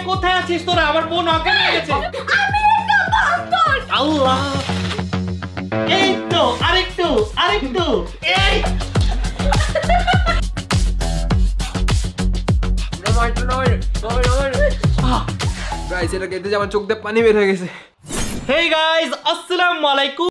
কোথায় আছিস তোরা? আমার বোন অজ্ঞান হয়ে গেছে। আল্লাহ, এই তো আরেকটু আরেকটু, এই গাইস এটা খেতে যে আমার চোখ দিয়ে পানি বের হয়ে গেছে। হেই গাইস, আসসালামু আলাইকুম।